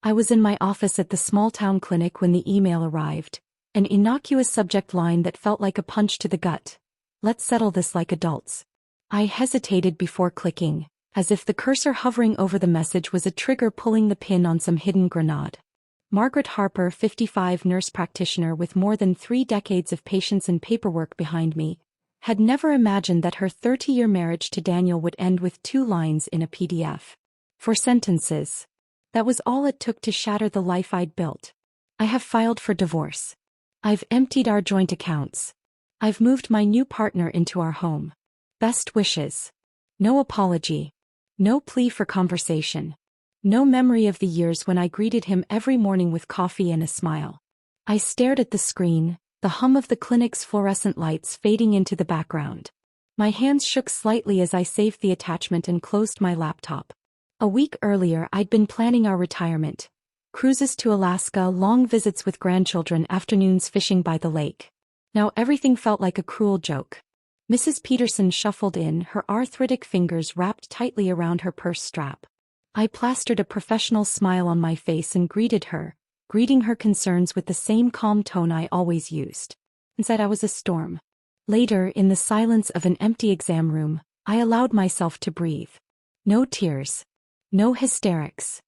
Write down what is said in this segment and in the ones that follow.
I was in my office at the small-town clinic when the email arrived, an innocuous subject line that felt like a punch to the gut. Let's settle this like adults. I hesitated before clicking, as if the cursor hovering over the message was a trigger pulling the pin on some hidden grenade. Margaret Harper, 55, nurse practitioner with more than 3 decades of patience and paperwork behind me, had never imagined that her 30-year marriage to Daniel would end with 2 lines in a PDF. 4 sentences. That was all it took to shatter the life I'd built. I have filed for divorce. I've emptied our joint accounts. I've moved my new partner into our home. Best wishes. No apology. No plea for conversation. No memory of the years when I greeted him every morning with coffee and a smile. I stared at the screen, the hum of the clinic's fluorescent lights fading into the background. My hands shook slightly as I saved the attachment and closed my laptop. A week earlier I'd been planning our retirement. Cruises to Alaska, long visits with grandchildren, afternoons fishing by the lake. Now everything felt like a cruel joke. Mrs. Peterson shuffled in, her arthritic fingers wrapped tightly around her purse strap. I plastered a professional smile on my face and greeted her, greeting her concerns with the same calm tone I always used. Inside I was a storm. Later, in the silence of an empty exam room, I allowed myself to breathe. No tears. No hysterics.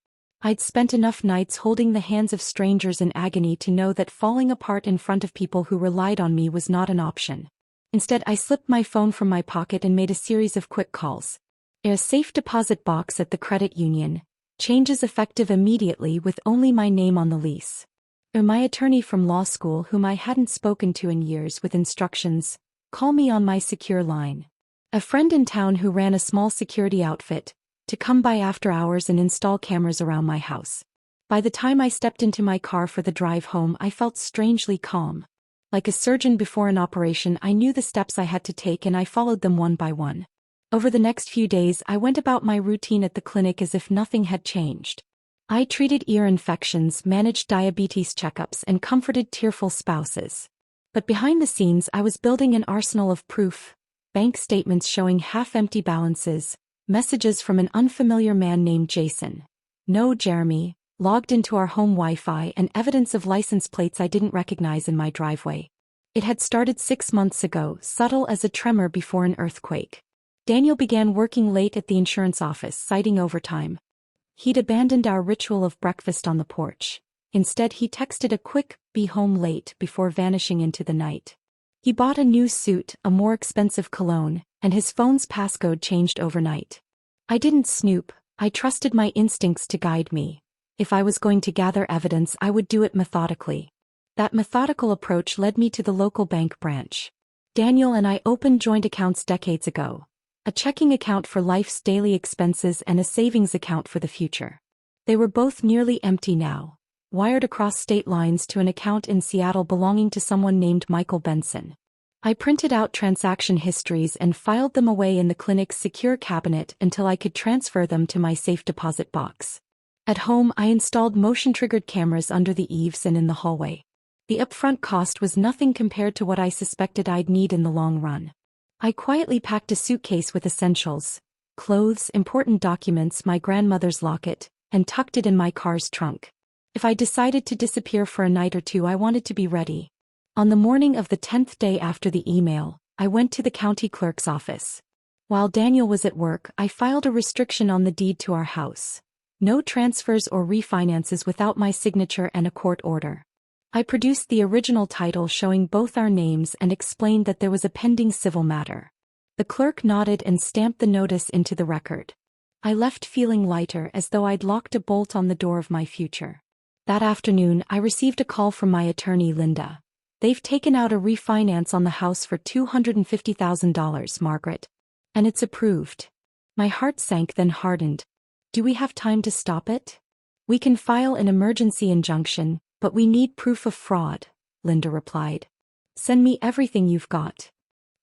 I'd spent enough nights holding the hands of strangers in agony to know that falling apart in front of people who relied on me was not an option. Instead, I slipped my phone from my pocket and made a series of quick calls. A safe deposit box at the credit union. Changes effective immediately with only my name on the lease. My attorney from law school whom I hadn't spoken to in years with instructions, call me on my secure line. A friend in town who ran a small security outfit, to come by after hours and install cameras around my house. By the time I stepped into my car for the drive home, I felt strangely calm. Like a surgeon before an operation, I knew the steps I had to take and I followed them one by one. Over the next few days, I went about my routine at the clinic as if nothing had changed. I treated ear infections, managed diabetes checkups, and comforted tearful spouses. But behind the scenes, I was building an arsenal of proof. Bank statements showing half-empty balances, messages from an unfamiliar man named Jason. No Jeremy, logged into our home Wi-Fi, and evidence of license plates I didn't recognize in my driveway. It had started 6 months ago, subtle as a tremor before an earthquake. Daniel began working late at the insurance office, citing overtime. He'd abandoned our ritual of breakfast on the porch. Instead, he texted a quick, "Be home late," before vanishing into the night. He bought a new suit, a more expensive cologne, and his phone's passcode changed overnight. I didn't snoop, I trusted my instincts to guide me. If I was going to gather evidence, I would do it methodically. That methodical approach led me to the local bank branch. Daniel and I opened joint accounts decades ago. A checking account for life's daily expenses and a savings account for the future. They were both nearly empty now, wired across state lines to an account in Seattle belonging to someone named Michael Benson. I printed out transaction histories and filed them away in the clinic's secure cabinet until I could transfer them to my safe deposit box. At home, I installed motion-triggered cameras under the eaves and in the hallway. The upfront cost was nothing compared to what I suspected I'd need in the long run. I quietly packed a suitcase with essentials, clothes, important documents, my grandmother's locket, and tucked it in my car's trunk. If I decided to disappear for a night or two, I wanted to be ready. On the morning of the 10th day after the email, I went to the county clerk's office. While Daniel was at work, I filed a restriction on the deed to our house. No transfers or refinances without my signature and a court order. I produced the original title showing both our names and explained that there was a pending civil matter. The clerk nodded and stamped the notice into the record. I left feeling lighter, as though I'd locked a bolt on the door of my future. That afternoon, I received a call from my attorney, Linda. "They've taken out a refinance on the house for $250,000, Margaret. And it's approved." My heart sank then hardened. "Do we have time to stop it?" "We can file an emergency injunction, but we need proof of fraud," Linda replied. "Send me everything you've got."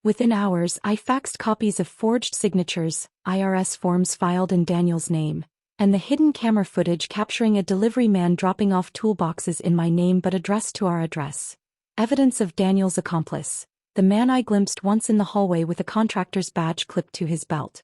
Within hours, I faxed copies of forged signatures, IRS forms filed in Daniel's name, and the hidden camera footage capturing a delivery man dropping off toolboxes in my name but addressed to our address. Evidence of Daniel's accomplice, the man I glimpsed once in the hallway with a contractor's badge clipped to his belt.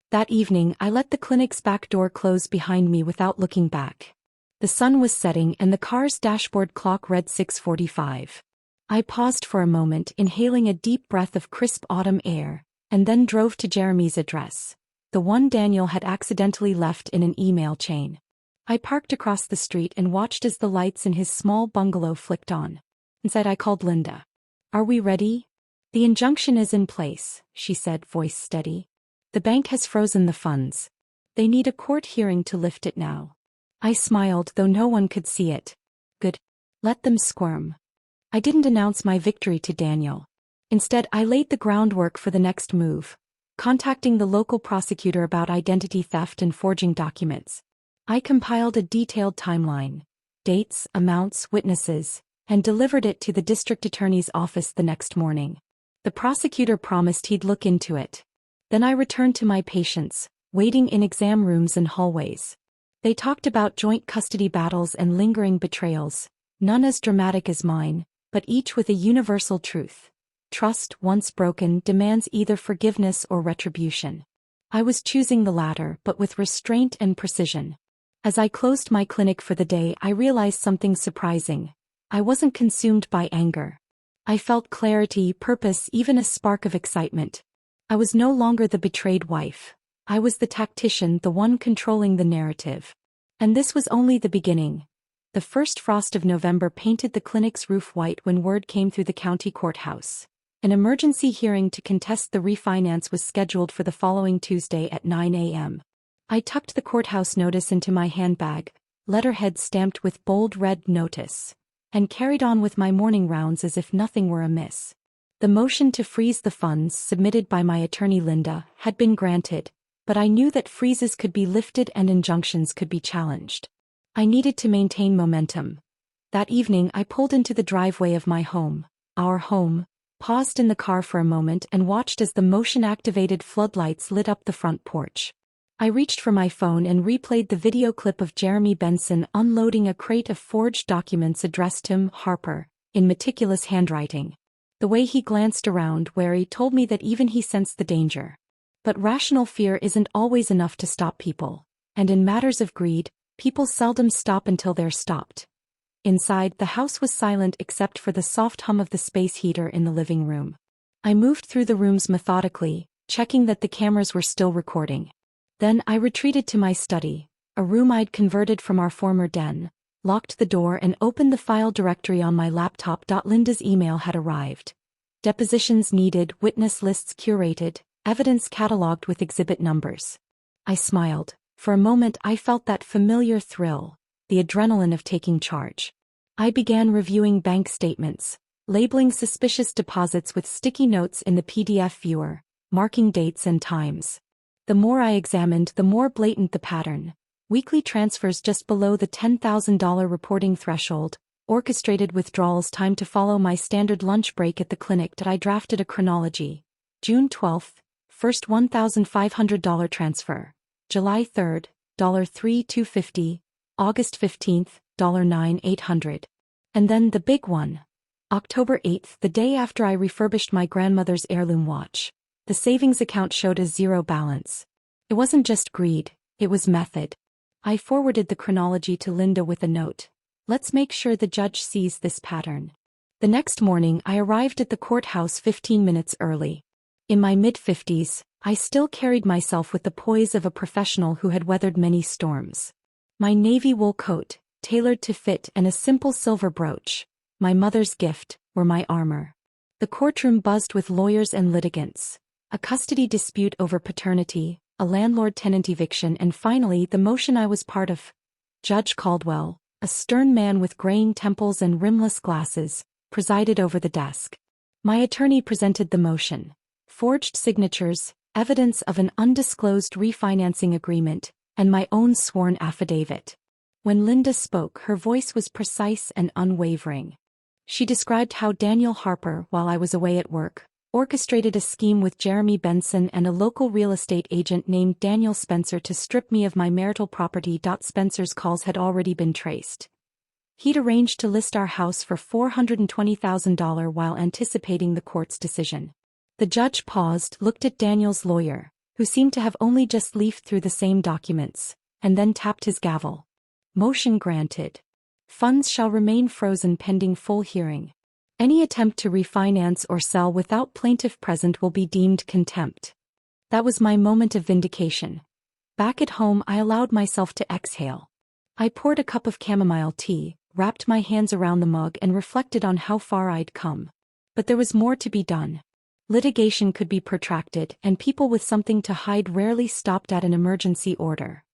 That evening, I let the clinic's back door close behind me without looking back. The sun was setting and the car's dashboard clock read 6:45. I paused for a moment, inhaling a deep breath of crisp autumn air, and then drove to Jeremy's address, the one Daniel had accidentally left in an email chain. I parked across the street and watched as the lights in his small bungalow flicked on. Inside, I called Linda. "Are we ready?" "The injunction is in place," she said, voice steady. "The bank has frozen the funds. They need a court hearing to lift it now." I smiled, though no one could see it. "Good. Let them squirm." I didn't announce my victory to Daniel. Instead, I laid the groundwork for the next move, contacting the local prosecutor about identity theft and forging documents. I compiled a detailed timeline, dates, amounts, witnesses, and delivered it to the district attorney's office the next morning. The prosecutor promised he'd look into it. Then I returned to my patients, waiting in exam rooms and hallways. They talked about joint custody battles and lingering betrayals, none as dramatic as mine, but each with a universal truth. Trust, once broken, demands either forgiveness or retribution. I was choosing the latter, but with restraint and precision. As I closed my clinic for the day, I realized something surprising. I wasn't consumed by anger. I felt clarity, purpose, even a spark of excitement. I was no longer the betrayed wife. I was the tactician, the one controlling the narrative. And this was only the beginning. The first frost of November painted the clinic's roof white when word came through the county courthouse. An emergency hearing to contest the refinance was scheduled for the following Tuesday at 9 a.m. I tucked the courthouse notice into my handbag, letterhead stamped with bold red "Notice," and carried on with my morning rounds as if nothing were amiss. The motion to freeze the funds, submitted by my attorney Linda, had been granted, but I knew that freezes could be lifted and injunctions could be challenged. I needed to maintain momentum. That evening I pulled into the driveway of my home, our home, paused in the car for a moment and watched as the motion-activated floodlights lit up the front porch. I reached for my phone and replayed the video clip of Jeremy Benson unloading a crate of forged documents addressed to him, Harper, in meticulous handwriting. The way he glanced around, wary, told me that even he sensed the danger. But rational fear isn't always enough to stop people, and in matters of greed, people seldom stop until they're stopped. Inside, the house was silent except for the soft hum of the space heater in the living room. I moved through the rooms methodically, checking that the cameras were still recording. Then I retreated to my study, a room I'd converted from our former den, locked the door and opened the file directory on my laptop. Linda's email had arrived. Depositions needed, witness lists curated, evidence cataloged with exhibit numbers. I smiled. For a moment I felt that familiar thrill, the adrenaline of taking charge. I began reviewing bank statements, labeling suspicious deposits with sticky notes in the PDF viewer, marking dates and times. The more I examined, the more blatant the pattern. Weekly transfers just below the $10,000 reporting threshold, orchestrated withdrawals timed to follow my standard lunch break at the clinic. I drafted a chronology. June 12th, first $1,500 transfer. July 3rd, $3,250, August 15th, $9,800. And then the big one. October 8th, the day after I refurbished my grandmother's heirloom watch. The savings account showed a zero balance. It wasn't just greed, it was method. I forwarded the chronology to Linda with a note. Let's make sure the judge sees this pattern. The next morning I arrived at the courthouse 15 minutes early. In my mid-50s, I still carried myself with the poise of a professional who had weathered many storms. My navy wool coat, tailored to fit, and a simple silver brooch, my mother's gift, were my armor. The courtroom buzzed with lawyers and litigants. A custody dispute over paternity, a landlord-tenant eviction, and finally the motion I was part of. Judge Caldwell, a stern man with graying temples and rimless glasses, presided over the desk. My attorney presented the motion. Forged signatures, evidence of an undisclosed refinancing agreement, and my own sworn affidavit. When Linda spoke, her voice was precise and unwavering. She described how Daniel Harper, while I was away at work, orchestrated a scheme with Jeremy Benson and a local real estate agent named Daniel Spencer to strip me of my marital property. Spencer's calls had already been traced. He'd arranged to list our house for $420,000 while anticipating the court's decision. The judge paused, looked at Daniel's lawyer, who seemed to have only just leafed through the same documents, and then tapped his gavel. Motion granted. Funds shall remain frozen pending full hearing. Any attempt to refinance or sell without plaintiff present will be deemed contempt. That was my moment of vindication. Back at home, I allowed myself to exhale. I poured a cup of chamomile tea, wrapped my hands around the mug and reflected on how far I'd come. But there was more to be done. Litigation could be protracted, and people with something to hide rarely stopped at an emergency order.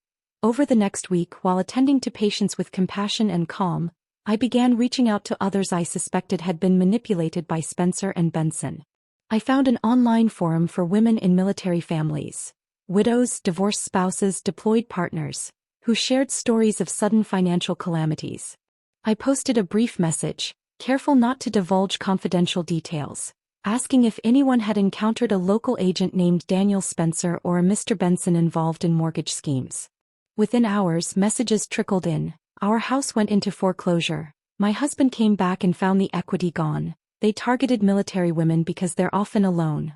Over the next week, while attending to patients with compassion and calm, I began reaching out to others I suspected had been manipulated by Spencer and Benson. I found an online forum for women in military families, widows, divorced spouses, deployed partners, who shared stories of sudden financial calamities. I posted a brief message, careful not to divulge confidential details, asking if anyone had encountered a local agent named Daniel Spencer or a Mr. Benson involved in mortgage schemes. Within hours, messages trickled in. Our house went into foreclosure. My husband came back and found the equity gone. They targeted military women because they're often alone.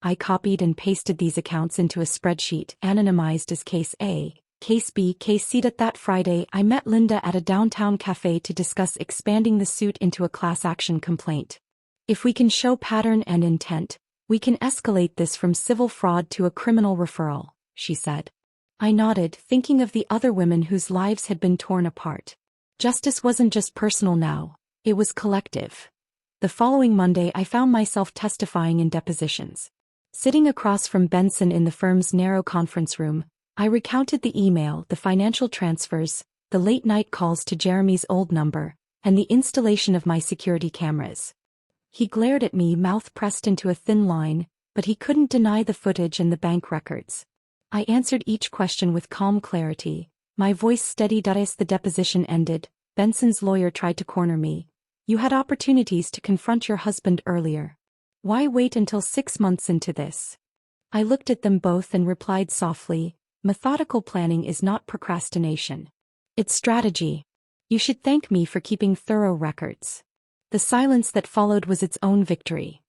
I copied and pasted these accounts into a spreadsheet, anonymized as Case A, Case B, Case C. That Friday, I met Linda at a downtown cafe to discuss expanding the suit into a class action complaint. If we can show pattern and intent, we can escalate this from civil fraud to a criminal referral, she said. I nodded, thinking of the other women whose lives had been torn apart. Justice wasn't just personal now, it was collective. The following Monday, I found myself testifying in depositions. Sitting across from Benson in the firm's narrow conference room, I recounted the email, the financial transfers, the late-night calls to Jeremy's old number, and the installation of my security cameras. He glared at me, mouth pressed into a thin line, but he couldn't deny the footage and the bank records. I answered each question with calm clarity, my voice steadied as the deposition ended. Benson's lawyer tried to corner me. You had opportunities to confront your husband earlier. Why wait until 6 months into this? I looked at them both and replied softly, methodical planning is not procrastination. It's strategy. You should thank me for keeping thorough records. The silence that followed was its own victory.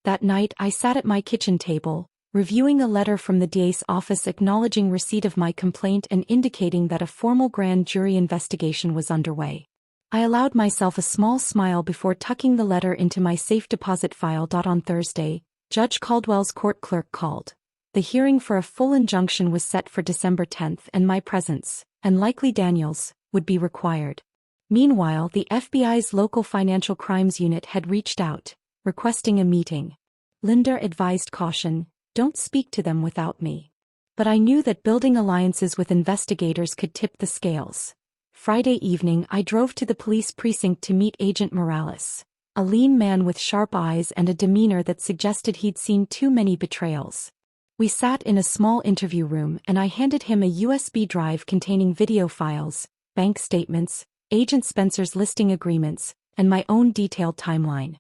That night I sat at my kitchen table, reviewing a letter from the DA's office acknowledging receipt of my complaint and indicating that a formal grand jury investigation was underway. I allowed myself a small smile before tucking the letter into my safe deposit file. On Thursday, Judge Caldwell's court clerk called. The hearing for a full injunction was set for December 10th, and my presence, and likely Daniel's, would be required. Meanwhile, the FBI's local financial crimes unit had reached out, requesting a meeting. Linda advised caution, don't speak to them without me. But I knew that building alliances with investigators could tip the scales. Friday evening, I drove to the police precinct to meet Agent Morales, a lean man with sharp eyes and a demeanor that suggested he'd seen too many betrayals. We sat in a small interview room and I handed him a USB drive containing video files, bank statements, Agent Spencer's listing agreements, and my own detailed timeline.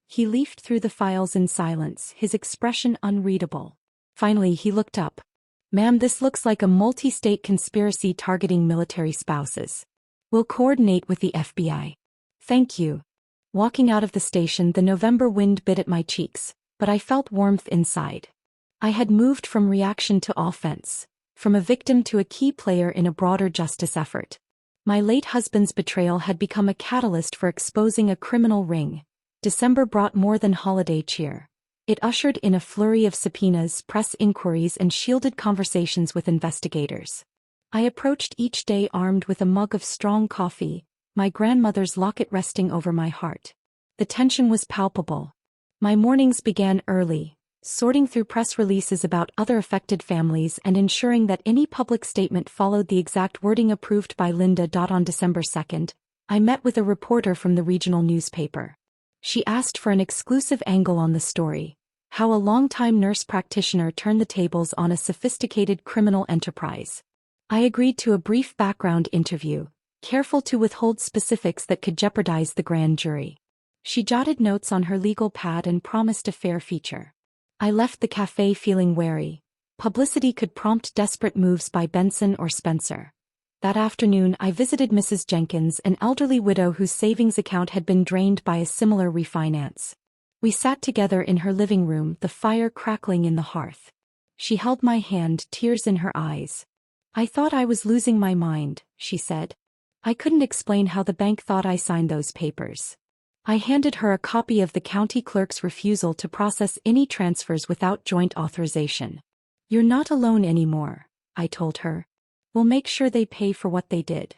He leafed through the files in silence, his expression unreadable. Finally, he looked up. Ma'am, this looks like a multi-state conspiracy targeting military spouses. We'll coordinate with the FBI. Thank you. Walking out of the station, the November wind bit at my cheeks, but I felt warmth inside. I had moved from reaction to offense, from a victim to a key player in a broader justice effort. My late husband's betrayal had become a catalyst for exposing a criminal ring. December brought more than holiday cheer. It ushered in a flurry of subpoenas, press inquiries, and shielded conversations with investigators. I approached each day armed with a mug of strong coffee, my grandmother's locket resting over my heart. The tension was palpable. My mornings began early, sorting through press releases about other affected families and ensuring that any public statement followed the exact wording approved by Linda. On December 2nd, I met with a reporter from the regional newspaper. She asked for an exclusive angle on the story, how a longtime nurse practitioner turned the tables on a sophisticated criminal enterprise. I agreed to a brief background interview, careful to withhold specifics that could jeopardize the grand jury. She jotted notes on her legal pad and promised a fair feature. I left the cafe feeling wary. Publicity could prompt desperate moves by Benson or Spencer. That afternoon, I visited Mrs. Jenkins, an elderly widow whose savings account had been drained by a similar refinance. We sat together in her living room, the fire crackling in the hearth. She held my hand, tears in her eyes. I thought I was losing my mind, she said. I couldn't explain how the bank thought I signed those papers. I handed her a copy of the county clerk's refusal to process any transfers without joint authorization. "You're not alone anymore," I told her. "We'll make sure they pay for what they did."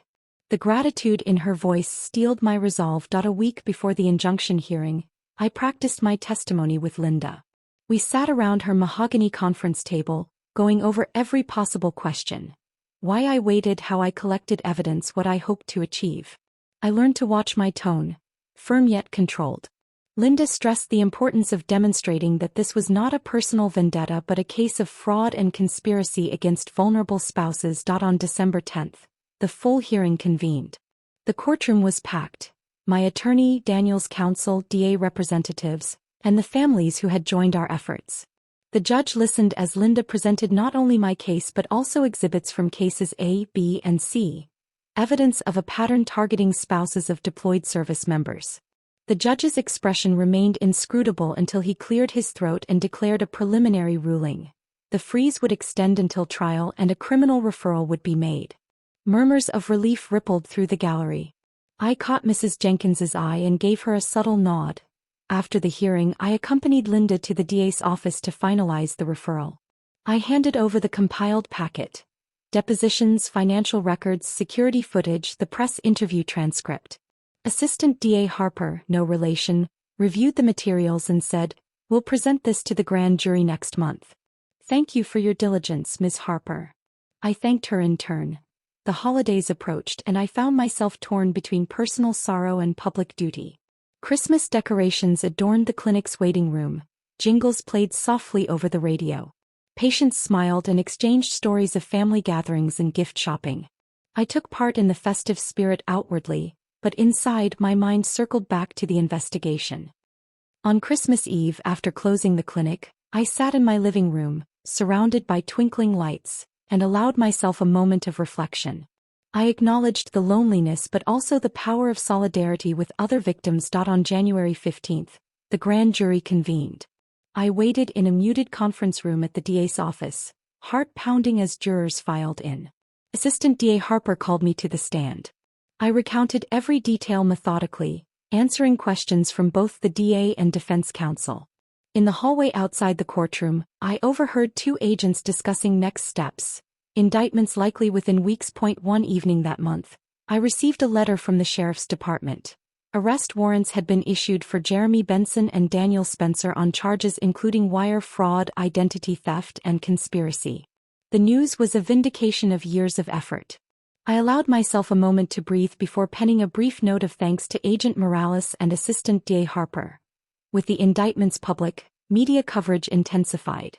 The gratitude in her voice steeled my resolve. A week before the injunction hearing, I practiced my testimony with Linda. We sat around her mahogany conference table, going over every possible question. Why I waited, how I collected evidence, what I hoped to achieve. I learned to watch my tone, firm yet controlled. Linda stressed the importance of demonstrating that this was not a personal vendetta but a case of fraud and conspiracy against vulnerable spouses. On December 10th, the full hearing convened. The courtroom was packed. My attorney, Daniel's counsel, DA representatives, and the families who had joined our efforts. The judge listened as Linda presented not only my case but also exhibits from cases A, B, and C, evidence of a pattern targeting spouses of deployed service members. The judge's expression remained inscrutable until he cleared his throat and declared a preliminary ruling. The freeze would extend until trial and a criminal referral would be made. Murmurs of relief rippled through the gallery. I caught Mrs. Jenkins's eye and gave her a subtle nod. After the hearing, I accompanied Linda to the DA's office to finalize the referral. I handed over the compiled packet: depositions, financial records, security footage, the press interview transcript. Assistant DA Harper, no relation, reviewed the materials and said, "We'll present this to the grand jury next month." "Thank you for your diligence, Ms. Harper." I thanked her in turn. The holidays approached and I found myself torn between personal sorrow and public duty. Christmas decorations adorned the clinic's waiting room. Jingles played softly over the radio. Patients smiled and exchanged stories of family gatherings and gift shopping. I took part in the festive spirit outwardly, but inside my mind circled back to the investigation. On Christmas Eve, after closing the clinic, I sat in my living room, surrounded by twinkling lights, and allowed myself a moment of reflection. I acknowledged the loneliness but also the power of solidarity with other victims. On January 15th, the grand jury convened. I waited in a muted conference room at the DA's office, heart pounding as jurors filed in. Assistant DA Harper called me to the stand. I recounted every detail methodically, answering questions from both the DA and defense counsel. In the hallway outside the courtroom, I overheard two agents discussing next steps. Indictments likely within weeks. One evening that month, I received a letter from the sheriff's department. Arrest warrants had been issued for Jeremy Benson and Daniel Spencer on charges including wire fraud, identity theft, and conspiracy. The news was a vindication of years of effort. I allowed myself a moment to breathe before penning a brief note of thanks to Agent Morales and Assistant DA Harper. With the indictments public, media coverage intensified.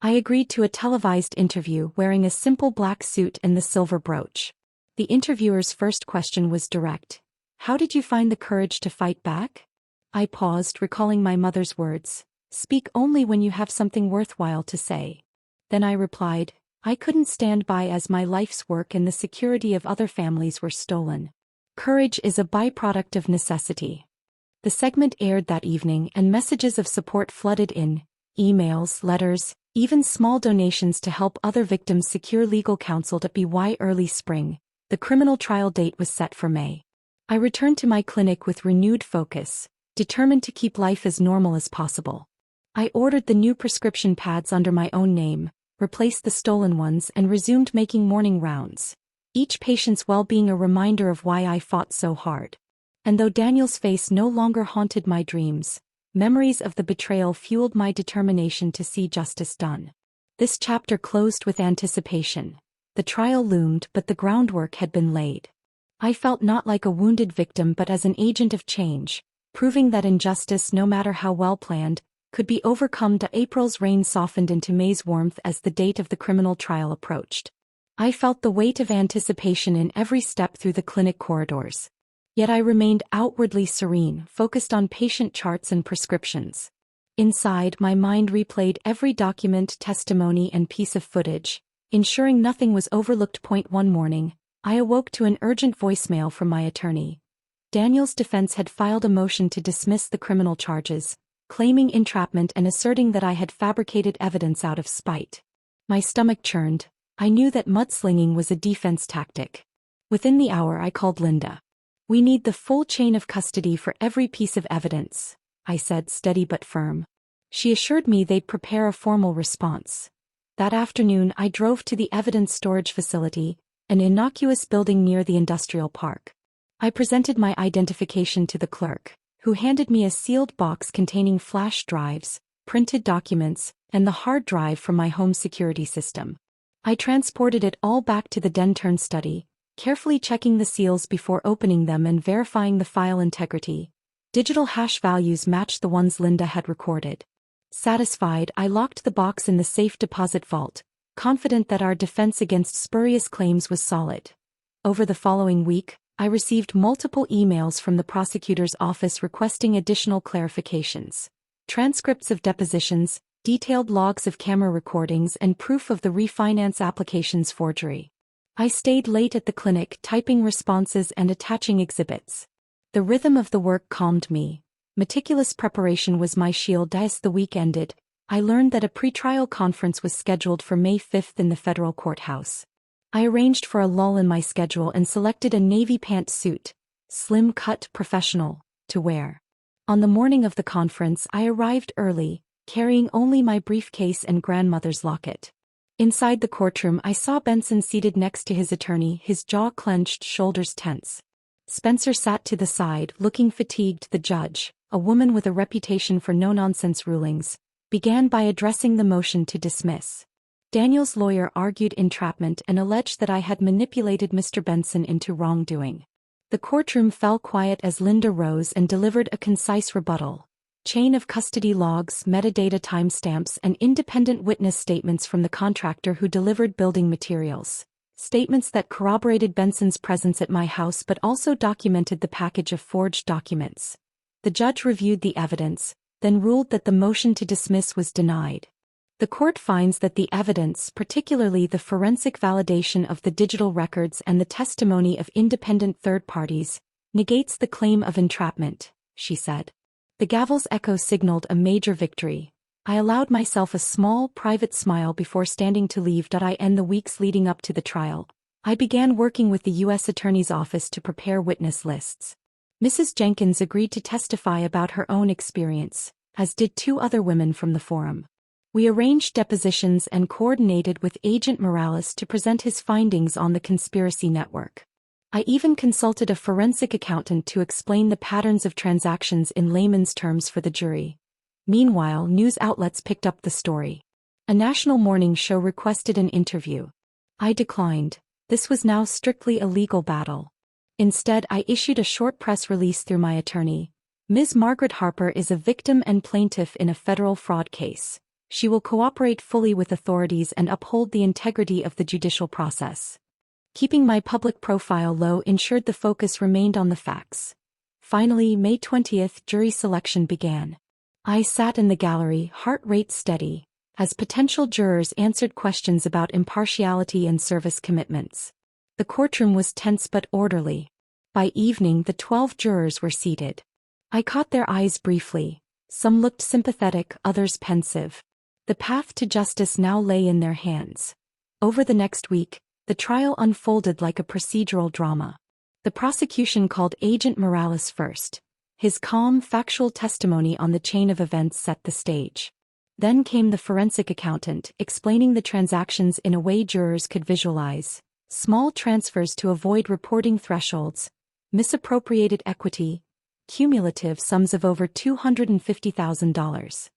I agreed to a televised interview wearing a simple black suit and the silver brooch. The interviewer's first question was direct. "How did you find the courage to fight back?" I paused, recalling my mother's words, "Speak only when you have something worthwhile to say." Then I replied, "I couldn't stand by as my life's work and the security of other families were stolen. Courage is a byproduct of necessity." The segment aired that evening and messages of support flooded in, emails, letters, even small donations to help other victims secure legal counsel. By early spring, the criminal trial date was set for May. I returned to my clinic with renewed focus, determined to keep life as normal as possible. I ordered the new prescription pads under my own name, replaced the stolen ones, and resumed making morning rounds. Each patient's well-being a reminder of why I fought so hard. And though Daniel's face no longer haunted my dreams, memories of the betrayal fueled my determination to see justice done. This chapter closed with anticipation. The trial loomed, but the groundwork had been laid. I felt not like a wounded victim but as an agent of change, proving that injustice, no matter how well planned, could be overcome. April's rain softened into May's warmth as the date of the criminal trial approached. I felt the weight of anticipation in every step through the clinic corridors. Yet I remained outwardly serene, focused on patient charts and prescriptions. Inside, my mind replayed every document, testimony, and piece of footage, ensuring nothing was overlooked. One morning, I awoke to an urgent voicemail from my attorney. Daniel's defense had filed a motion to dismiss the criminal charges, claiming entrapment and asserting that I had fabricated evidence out of spite. My stomach churned. I knew that mudslinging was a defense tactic. Within the hour I called Linda. "We need the full chain of custody for every piece of evidence," I said, steady but firm. She assured me they'd prepare a formal response. That afternoon I drove to the evidence storage facility, an innocuous building near the industrial park. I presented my identification to the clerk, who handed me a sealed box containing flash drives, printed documents, and the hard drive from my home security system. I transported it all back to the Dentern study, carefully checking the seals before opening them and verifying the file integrity. Digital hash values matched the ones Linda had recorded. Satisfied, I locked the box in the safe deposit vault, confident that our defense against spurious claims was solid. Over the following week, I received multiple emails from the prosecutor's office requesting additional clarifications. Transcripts of depositions, detailed logs of camera recordings, and proof of the refinance application's forgery. I stayed late at the clinic typing responses and attaching exhibits. The rhythm of the work calmed me. Meticulous preparation was my shield. As the week ended, I learned that a pretrial conference was scheduled for May 5th in the federal courthouse. I arranged for a lull in my schedule and selected a navy pantsuit, slim-cut, professional, to wear. On the morning of the conference I arrived early, carrying only my briefcase and grandmother's locket. Inside the courtroom I saw Benson seated next to his attorney, his jaw clenched, shoulders tense. Spencer sat to the side, looking fatigued. The judge, a woman with a reputation for no-nonsense rulings, began by addressing the motion to dismiss. Daniel's lawyer argued entrapment and alleged that I had manipulated Mr. Benson into wrongdoing. The courtroom fell quiet as Linda rose and delivered a concise rebuttal. Chain of custody logs, metadata timestamps, and independent witness statements from the contractor who delivered building materials. Statements that corroborated Benson's presence at my house but also documented the package of forged documents. The judge reviewed the evidence, then ruled that the motion to dismiss was denied. The court finds that the evidence, particularly the forensic validation of the digital records and the testimony of independent third parties, negates the claim of entrapment, she said. The gavel's echo signaled a major victory. I allowed myself a small, private smile before standing to leave. In the weeks leading up to the trial, I began working with the U.S. Attorney's Office to prepare witness lists. Mrs. Jenkins agreed to testify about her own experience, as did 2 other women from the forum. We arranged depositions and coordinated with Agent Morales to present his findings on the conspiracy network. I even consulted a forensic accountant to explain the patterns of transactions in layman's terms for the jury. Meanwhile, news outlets picked up the story. A national morning show requested an interview. I declined. This was now strictly a legal battle. Instead, I issued a short press release through my attorney. Ms. Margaret Harper is a victim and plaintiff in a federal fraud case. She will cooperate fully with authorities and uphold the integrity of the judicial process. Keeping my public profile low ensured the focus remained on the facts. Finally, May 20th, jury selection began. I sat in the gallery, heart rate steady, as potential jurors answered questions about impartiality and service commitments. The courtroom was tense but orderly. By evening, the 12 jurors were seated. I caught their eyes briefly. Some looked sympathetic, others pensive. The path to justice now lay in their hands. Over the next week, the trial unfolded like a procedural drama. The prosecution called Agent Morales first. His calm, factual testimony on the chain of events set the stage. Then came the forensic accountant, explaining the transactions in a way jurors could visualize. Small transfers to avoid reporting thresholds, misappropriated equity, cumulative sums of over $250,000.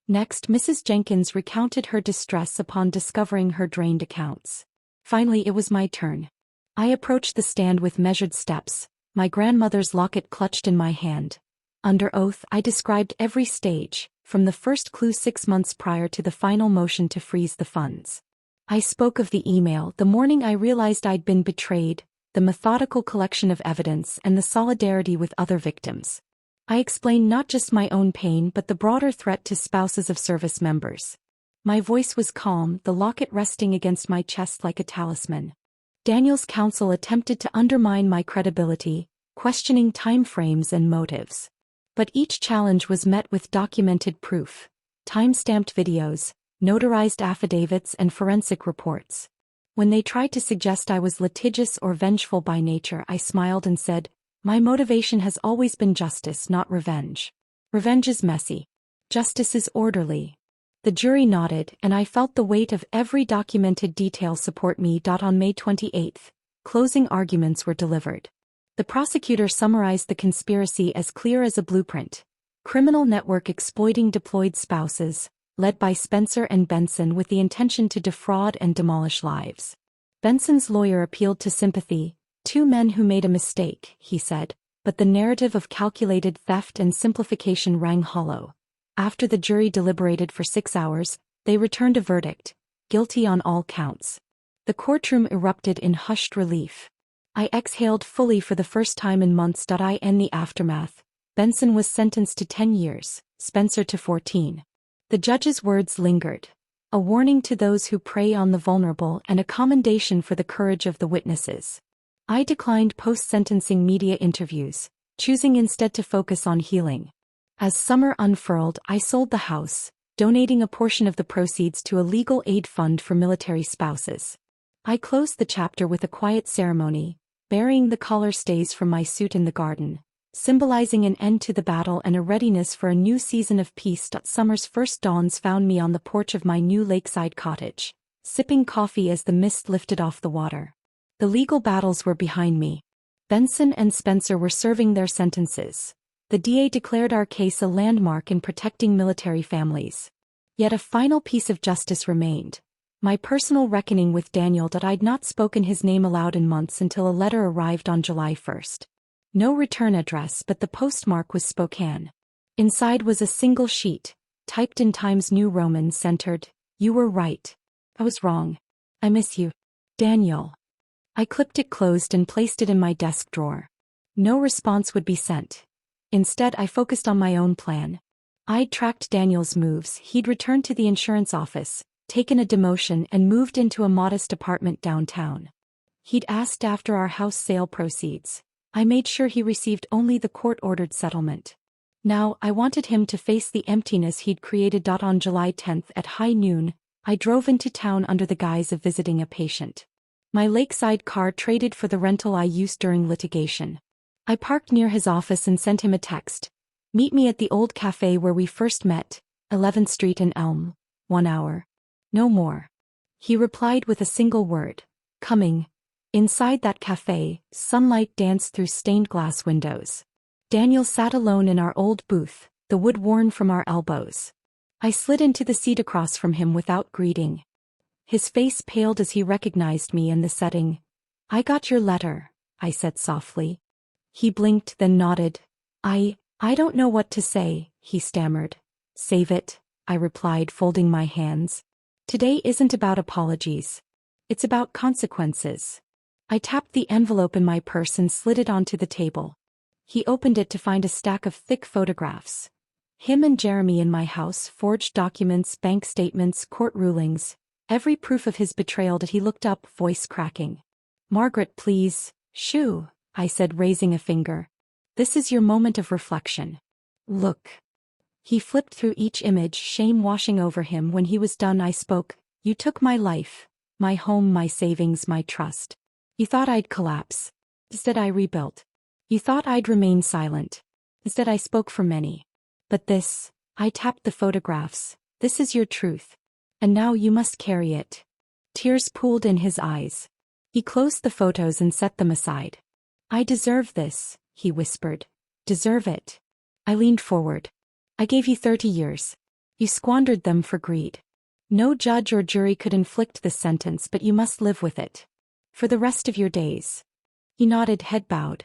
Next, Mrs. Jenkins recounted her distress upon discovering her drained accounts. Finally, it was my turn. I approached the stand with measured steps, my grandmother's locket clutched in my hand. Under oath, I described every stage, from the first clue 6 months prior to the final motion to freeze the funds. I spoke of the email the morning I realized I'd been betrayed, the methodical collection of evidence, and the solidarity with other victims. I explained not just my own pain but the broader threat to spouses of service members. My voice was calm, the locket resting against my chest like a talisman. Daniel's counsel attempted to undermine my credibility, questioning timeframes and motives. But each challenge was met with documented proof, time-stamped videos, notarized affidavits, and forensic reports. When they tried to suggest I was litigious or vengeful by nature, I smiled and said, "My motivation has always been justice, not revenge. Revenge is messy. Justice is orderly." The jury nodded, and I felt the weight of every documented detail support me. On May 28th, closing arguments were delivered. The prosecutor summarized the conspiracy as clear as a blueprint. Criminal network exploiting deployed spouses, led by Spencer and Benson with the intention to defraud and demolish lives. Benson's lawyer appealed to sympathy. "Two men who made a mistake," he said, but the narrative of calculated theft and simplification rang hollow. After the jury deliberated for 6 hours, they returned a verdict: guilty on all counts. The courtroom erupted in hushed relief. I exhaled fully for the first time in months. In the aftermath, Benson was sentenced to 10 years, Spencer to 14. The judge's words lingered: a warning to those who prey on the vulnerable and a commendation for the courage of the witnesses. I declined post-sentencing media interviews, choosing instead to focus on healing. As summer unfurled, I sold the house, donating a portion of the proceeds to a legal aid fund for military spouses. I closed the chapter with a quiet ceremony, burying the collar stays from my suit in the garden, symbolizing an end to the battle and a readiness for a new season of peace. Summer's first dawns found me on the porch of my new lakeside cottage, sipping coffee as the mist lifted off the water. The legal battles were behind me. Benson and Spencer were serving their sentences. The DA declared our case a landmark in protecting military families. Yet a final piece of justice remained: my personal reckoning with Daniel. I'd not spoken his name aloud in months until a letter arrived on July 1st. No return address, but the postmark was Spokane. Inside was a single sheet, typed in Times New Roman, centered: "You were right. I was wrong. I miss you, Daniel." I clipped it closed and placed it in my desk drawer. No response would be sent. Instead, I focused on my own plan. I'd tracked Daniel's moves. He'd returned to the insurance office, taken a demotion, and moved into a modest apartment downtown. He'd asked after our house sale proceeds. I made sure he received only the court-ordered settlement. Now, I wanted him to face the emptiness he'd created. On July 10th at high noon, I drove into town under the guise of visiting a patient. My lakeside car traded for the rental I used during litigation. I parked near his office and sent him a text: "Meet me at the old cafe where we first met, 11th Street and Elm. 1 hour. No more." He replied with a single word: "Coming." Inside that cafe, sunlight danced through stained glass windows. Daniel sat alone in our old booth, the wood worn from our elbows. I slid into the seat across from him without greeting. His face paled as he recognized me in the setting. "I got your letter," I said softly. He blinked, then nodded. I don't know what to say," he stammered. "Save it," I replied, folding my hands. "Today isn't about apologies. It's about consequences." I tapped the envelope in my purse and slid it onto the table. He opened it to find a stack of thick photographs. Him and Jeremy in my house, forged documents, bank statements, court rulings, every proof of his betrayal. He looked up, voice cracking. "Margaret, please." "Shoo," I said, raising a finger. "This is your moment of reflection. Look." He flipped through each image, shame washing over him. When he was done, I spoke. "You took my life, my home, my savings, my trust. You thought I'd collapse. Instead, I rebuilt. You thought I'd remain silent. Instead, I spoke for many. But this," I tapped the photographs, "this is your truth. And now you must carry it." Tears pooled in his eyes. He closed the photos and set them aside. "I deserve this," he whispered. "Deserve it." I leaned forward. "I gave you 30 years. You squandered them for greed. No judge or jury could inflict this sentence, but you must live with it for the rest of your days." He nodded, head bowed.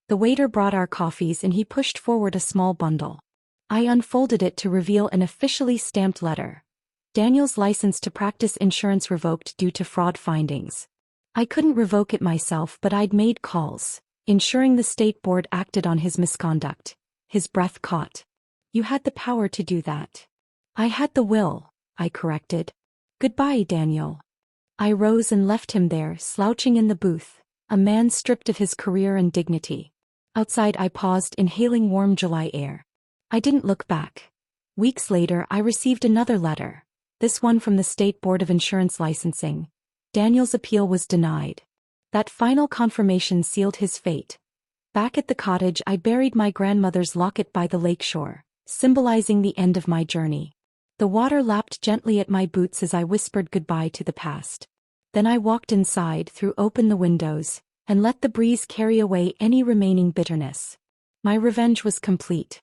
The waiter brought our coffees and he pushed forward a small bundle. I unfolded it to reveal an officially stamped letter. Daniel's license to practice insurance revoked due to fraud findings. I couldn't revoke it myself, but I'd made calls, ensuring the state board acted on his misconduct. His breath caught. "You had the power to do that." "I had the will," I corrected. "Goodbye, Daniel." I rose and left him there, slouching in the booth, a man stripped of his career and dignity. Outside, I paused, inhaling warm July air. I didn't look back. Weeks later, I received another letter, this one from the State Board of Insurance Licensing. Daniel's appeal was denied. That final confirmation sealed his fate. Back at the cottage, I buried my grandmother's locket by the lakeshore, symbolizing the end of my journey. The water lapped gently at my boots as I whispered goodbye to the past. Then I walked inside, threw open the windows, and let the breeze carry away any remaining bitterness. My revenge was complete.